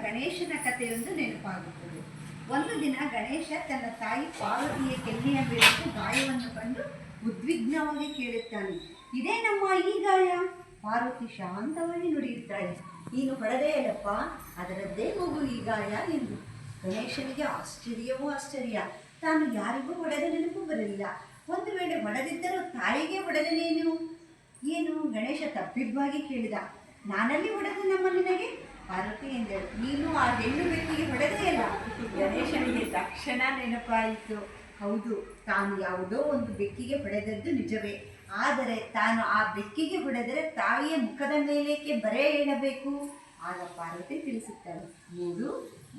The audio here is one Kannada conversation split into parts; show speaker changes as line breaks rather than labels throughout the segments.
ಗಣೇಶನ ಕಥೆಯೊಂದು ನೆನಪಾಗುತ್ತದೆ. ಒಂದು ದಿನ ಗಣೇಶ ತನ್ನ ತಾಯಿ ಪಾರ್ವತಿಯ ಕೆನ್ನೆಯ ಮೇಲಕ್ಕೆ ಗಾಯವನ್ನು ಕಂಡು ಉದ್ವಿಗ್ನವಾಗಿ ಕೇಳುತ್ತಾನೆ. ಇದೇ ನಮ್ಮ ಈ ಗಾಯ? ಪಾರ್ವತಿ ಶಾಂತವಾಗಿ ನುಡಿಯುತ್ತಾಳೆ. ನೀನು ಹೊಡೆದೇ ಅಲ್ಲಪ್ಪ, ಅದರದ್ದೇ ಹೋಗು ಈ ಗಾಯ ಎಂದು. ಗಣೇಶನಿಗೆ ಆಶ್ಚರ್ಯವೂ ಆಶ್ಚರ್ಯ. ತಾನು ಯಾರಿಗೂ ಹೊಡೆದ ನೆನಪು ಬರಲಿಲ್ಲ. ಒಂದು ವೇಳೆ ಹೊಡೆದಿದ್ದರೂ ತಾಯಿಗೆ ಹೊಡೆದನೇನು? ಏನು? ಗಣೇಶ ತಪ್ಪಿದ್ವಾಗಿ ಕೇಳಿದ. ನಾನಲ್ಲಿ ಹೊಡೆದು ನಮ್ಮ ನಿನಗೆ? ಪಾರ್ವತಿ ಎಂದಳು. ನೀನು ಆ ಹೆಣ್ಣು ಬೆಕ್ಕಿಗೆ ಹೊಡೆದೆಯಲ್ಲ? ಗಣೇಶನಿಗೆ ತಕ್ಷಣ ನೆನಪಾಯಿತು. ಹೌದು, ತಾನು ಯಾವುದೋ ಒಂದು ಬೆಕ್ಕಿಗೆ ಹೊಡೆದದ್ದು ನಿಜವೇ. ಆದರೆ ತಾನು ಆ ಬೆಕ್ಕಿಗೆ ಹೊಡೆದರೆ ತಾಯಿಯ ಮುಖದ ಮೇಲೇಕೆ ಬರೆ ಹೇಳಬೇಕು? ಆಗ ಪಾರ್ವತಿ ತಿಳಿಸುತ್ತಾಳೆ, ನೋಡು,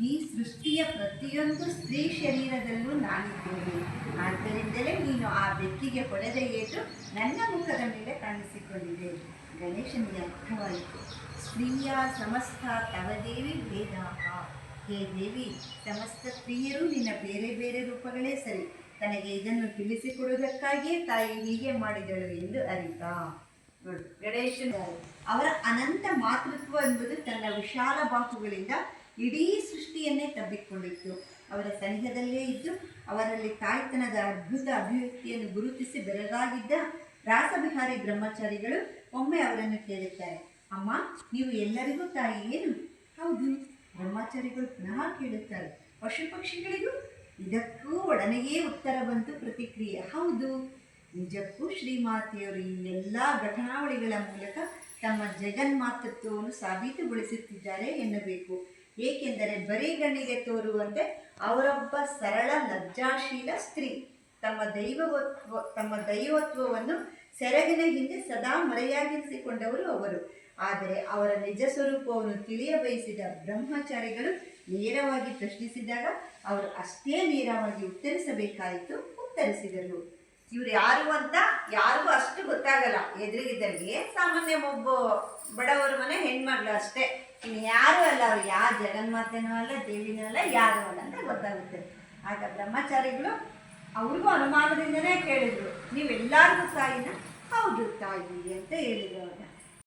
ಈ ಸೃಷ್ಟಿಯ ಪ್ರತಿಯೊಂದು ಸ್ತ್ರೀ ಶರೀರದಲ್ಲೂ ನಾನಿದ್ದೇನೆ. ಆದ್ದರಿಂದಲೇ ನೀನು ಆ ಬೆಕ್ಕಿಗೆ ಹೊಡೆದ ಏಟು ನನ್ನ ಮುಖದ ಮೇಲೆ ಕಾಣಿಸಿಕೊಂಡಿದೆ. ಗಣೇಶನಿಗೆ ಅರ್ಥವಾಯಿತು. ಸ್ತ್ರೀಯ ಸಮಸ್ತ ತವ ದೇವಿ ಭೇದಾಹ. ಹೇ ದೇವಿ, ಸಮಸ್ತ ಸ್ತ್ರೀಯರು ನಿನ್ನ ಬೇರೆ ಬೇರೆ ರೂಪಗಳೇ ಸರಿ. ತನಗೆ ಇದನ್ನು ತಿಳಿಸಿಕೊಡುವುದಕ್ಕಾಗಿಯೇ ತಾಯಿ ಹೀಗೆ ಮಾಡಿದಳು ಎಂದು ಅರಿತ. ಗಣೇಶನ ಅವರ ಅನಂತ ಮಾತೃತ್ವ ಎಂಬುದು ತನ್ನ ವಿಶಾಲ ಬಾಹುಗಳಿಂದ ಇಡೀ ಸೃಷ್ಟಿಯನ್ನೇ ತಬ್ಬಿಕೊಂಡಿತ್ತು. ಅವರ ಸನಿಹದಲ್ಲೇ ಇದ್ದು ಅವರಲ್ಲಿ ತಾಯ್ತನದ ಅದ್ಭುತ ಅಭಿವ್ಯಕ್ತಿಯನ್ನು ಗುರುತಿಸಿ ಬೆರಗಾಗಿದ್ದ ರಾಸಬಿಹಾರಿ ಬ್ರಹ್ಮಚಾರಿಗಳು ಒಮ್ಮೆ ಅವರನ್ನು ಕೇಳುತ್ತಾರೆ, ಅಮ್ಮ, ನೀವು ಎಲ್ಲರಿಗೂ ತಾಯಿ ಏನು? ಹೌದು. ಬ್ರಹ್ಮಚಾರಿಗಳು ಪುನಃ ಕೇಳುತ್ತಾರೆ, ಪಶು ಪಕ್ಷಿಗಳಿಗೂ? ಇದಕ್ಕೂ ಒಡನೆಯೇ ಉತ್ತರ ಬಂತು ಪ್ರತಿಕ್ರಿಯೆ, ಹೌದು. ನಿಜಕ್ಕೂ ಶ್ರೀಮಾತೆಯವರು ಈ ಎಲ್ಲ ಘಟನಾವಳಿಗಳ ಮೂಲಕ ತಮ್ಮ ಜಗನ್ಮಾತೃತ್ವವನ್ನು ಸಾಬೀತುಗೊಳಿಸುತ್ತಿದ್ದಾರೆ ಎನ್ನಬೇಕು. ಏಕೆಂದರೆ ಬರೀ ಗಣ್ಣಿಗೆ ತೋರುವಂತೆ ಅವರೊಬ್ಬ ಸರಳ ಲಜ್ಜಾಶೀಲ ಸ್ತ್ರೀ. ತಮ್ಮ ದೈವತ್ವವನ್ನು ಸೆರಗಿನ ಹಿಂದೆ ಸದಾ ಮರೆಯಾಗಿರಿಸಿಕೊಂಡವರು ಅವರು. ಆದರೆ ಅವರ ನಿಜ ಸ್ವರೂಪವನ್ನು ತಿಳಿಯ ಬಯಸಿದ ಬ್ರಹ್ಮಚಾರಿಗಳು ನೇರವಾಗಿ ಪ್ರಶ್ನಿಸಿದಾಗ ಅವರು ಅಷ್ಟೇ ನೇರವಾಗಿ ಉತ್ತರಿಸಬೇಕಾಯಿತು. ಉತ್ತರಿಸಿದರು. ಇವ್ರು ಯಾರು ಅಂತ ಯಾರಿಗೂ ಅಷ್ಟು ಗೊತ್ತಾಗಲ್ಲ. ಎದುರಿಗಿದ್ದರಿಗೆ ಸಾಮಾನ್ಯ ಒಬ್ಬ ಬಡವರ ಮನೆ ಹೆಣ್ಮಗಳು ಅಷ್ಟೇ, ಇನ್ನು ಯಾರೂ ಅಲ್ಲ. ಅವ್ರು ಯಾರು ಜಗನ್ಮಾತೆನೂ ಅಲ್ಲ, ದೇವಿನೂ ಅಲ್ಲ, ಯಾರೂ ಅಲ್ಲ ಅಂತ ಗೊತ್ತಾಗುತ್ತೆ. ಆಗ ಬ್ರಹ್ಮಚಾರಿಗಳು ಅವ್ರಿಗೂ ಅನುಮಾನದಿಂದನೇ ಕೇಳಿದ್ರು, ನೀವೆಲ್ಲರಿಗೂ ತಾಯಿನ? ಹೌದು ತಾಯಿ ಅಂತ ಹೇಳಿದ್ರು. ಅವಾಗ